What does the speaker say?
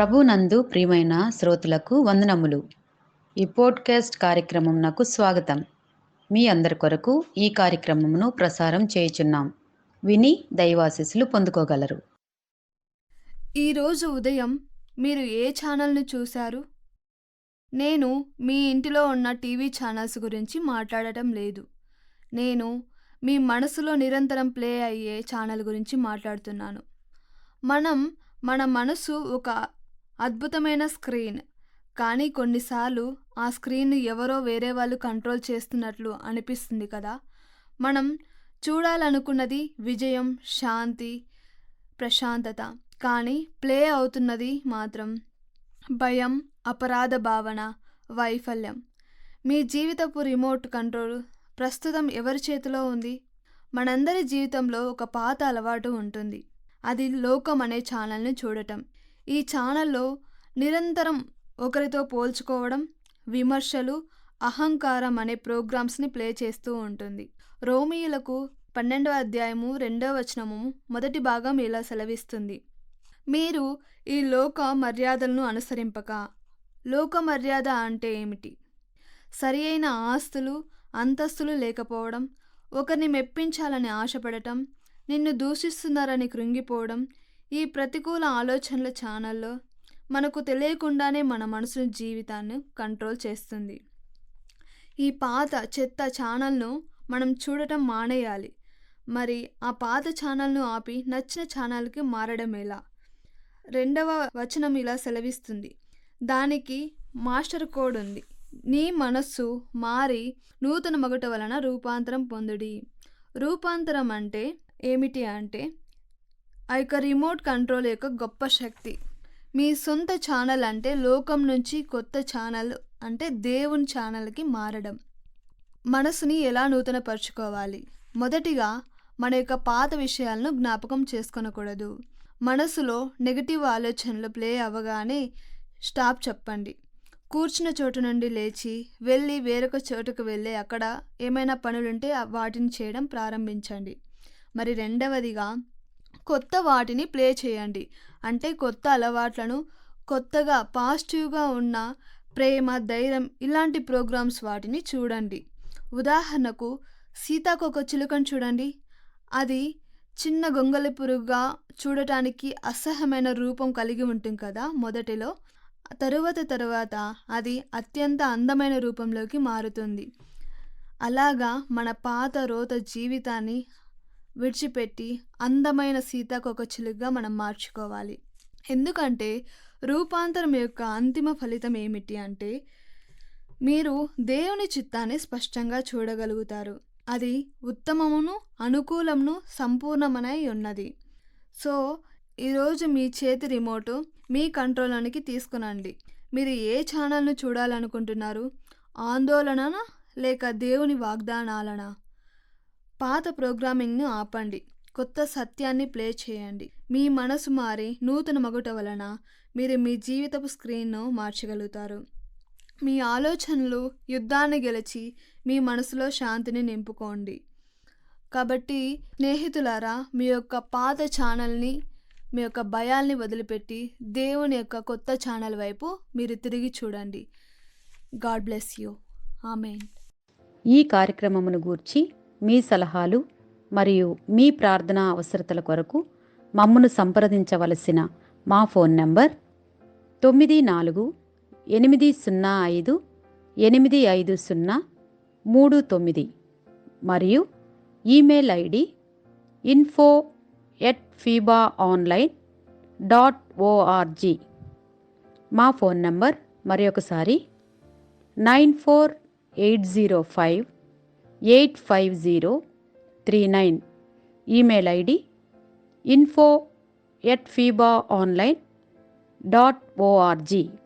ప్రభునందు ప్రియమైన శ్రోతలకు వందనములు. ఈ పోడ్కాస్ట్ కార్యక్రమం నాకు స్వాగతం. మీ అందరి కొరకు ఈ కార్యక్రమమును ప్రసారం చేయుచున్నాం. విని దైవాశీస్సులు పొందుకోగలరు. ఈరోజు ఉదయం మీరు ఏ ఛానల్ను చూశారు? నేను మీ ఇంటిలో ఉన్న టీవీ ఛానల్స్ గురించి మాట్లాడటం లేదు. నేను మీ మనసులో నిరంతరం ప్లే అయ్యే ఛానల్ గురించి మాట్లాడుతున్నాను. మన మనసు ఒక అద్భుతమైన స్క్రీన్. కానీ కొన్నిసార్లు ఆ స్క్రీన్‌ని ఎవరో వేరే వాళ్ళు కంట్రోల్ చేస్తున్నట్లు అనిపిస్తుంది కదా! మనం చూడాలనుకున్నది విజయం, శాంతి, ప్రశాంతత. కానీ ప్లే అవుతున్నది మాత్రం భయం, అపరాధ భావన, వైఫల్యం. మీ జీవితపు రిమోట్ కంట్రోల్ ప్రస్తుతం ఎవరి చేతిలో ఉంది? మనందరి జీవితంలో ఒక పాత అలవాటు ఉంటుంది. అది లోకం అనే ఛానల్‌ని చూడటం. ఈ ఛానల్‌లో నిరంతరం ఒకరితో పోల్చుకోవడం, విమర్శలు, అహంకారం అనే ప్రోగ్రామ్స్‌ని ప్లే చేస్తూ ఉంటుంది. రోమీయులకు 12వ అధ్యాయము 2వ వచనము మొదటి భాగం ఇలా సెలవిస్తుంది. మీరు ఈ లోక మర్యాదలను అనుసరింపక. లోక మర్యాద అంటే ఏమిటి? సరి అయిన ఆస్తులు, అంతస్తులు లేకపోవడం, ఒకరిని మెప్పించాలని ఆశపడటం, నిన్ను దూషిస్తున్నారని కృంగిపోవడం. ఈ ప్రతికూల ఆలోచనల ఛానల్లో మనకు తెలియకుండానే మన మనసు జీవితాన్ని కంట్రోల్ చేస్తుంది. ఈ పాత చెత్త ఛానల్ను మనం చూడటం మానేయాలి. మరి ఆ పాత ఛానల్ను ఆపి నచ్చిన ఛానల్కి మారడం ఎలా? 2వ వచనం ఇలా సెలవిస్తుంది. దానికి మాస్టర్ కోడ్ ఉంది. నీ మనస్సు మారి నూతన మగుట వలన రూపాంతరం పొందుడి. రూపాంతరం అంటే ఏమిటి అంటే ఆ యొక్క రిమోట్ కంట్రోల్ యొక్క గొప్ప శక్తి. మీ సొంత ఛానల్ అంటే లోకం నుంచి కొత్త ఛానల్ అంటే దేవుని ఛానల్కి మారడం. మనసుని ఎలా నూతనపరుచుకోవాలి? మొదటిగా మన యొక్క పాత విషయాలను జ్ఞాపకం చేసుకొనకూడదు. మనసులో నెగటివ్ ఆలోచనలు ప్లే అవ్వగానే స్టాప్ చెప్పండి. కూర్చున్న చోటు నుండి లేచి వెళ్ళి వేరొక చోటుకు వెళ్ళి అక్కడ ఏమైనా పనులుంటే వాటిని చేయడం ప్రారంభించండి. మరి రెండవదిగా కొత్త వాటిని ప్లే చేయండి. అంటే కొత్త అలవాట్లను, కొత్తగా పాజిటివ్గా ఉన్న ప్రేమ, ధైర్యం ఇలాంటి ప్రోగ్రామ్స్ వాటిని చూడండి. ఉదాహరణకు సీతాకోక చిలుకను చూడండి. అది చిన్న గొంగళి పురుగుగా చూడటానికి అసహ్యమైన రూపం కలిగి ఉంటుంది కదా మొదటిలో. తరువాత అది అత్యంత అందమైన రూపంలోకి మారుతుంది. అలాగా మన పాత రోత జీవితాన్ని విడిచిపెట్టి అందమైన సీతాకోక చిలుకగా మనం మార్చుకోవాలి. ఎందుకంటే రూపాంతరం యొక్క అంతిమ ఫలితం ఏమిటి అంటే మీరు దేవుని చిత్తాన్ని స్పష్టంగా చూడగలుగుతారు. అది ఉత్తమమును, అనుకూలమును, సంపూర్ణమనై ఉన్నది. సో ఈరోజు మీ చేతి రిమోటు మీ కంట్రోల్లోనికి తీసుకునండి. మీరు ఏ ఛానల్ను చూడాలనుకుంటున్నారు? ఆందోళననా లేక దేవుని వాగ్దానాలనా? పాత ప్రోగ్రామింగ్ను ఆపండి. కొత్త సత్యాన్ని ప్లే చేయండి. మీ మనసు మారి నూతన మగుట వలన మీరు మీ జీవితపు స్క్రీన్ను మార్చగలుగుతారు. మీ ఆలోచనలు యుద్ధాన్ని గెలిచి మీ మనసులో శాంతిని నింపుకోండి. కాబట్టి స్నేహితులారా, మీ యొక్క పాత ఛానల్ని, మీ యొక్క భయాల్ని వదిలిపెట్టి దేవుని యొక్క కొత్త ఛానల్ వైపు మీరు తిరిగి చూడండి. God bless you. ఆమేన్. ఈ కార్యక్రమమును గూర్చి మీ సలహాలు మరియు మీ ప్రార్థనా అవసరతల కొరకు మమ్మను సంప్రదించవలసిన మా ఫోన్ నంబర్ 9448585039 మరియు ఈమెయిల్ ఐడి info@fibaonline.org. మా ఫోన్ నంబర్ మరొకసారి 9480585039. Email ID info@fibaonline.org.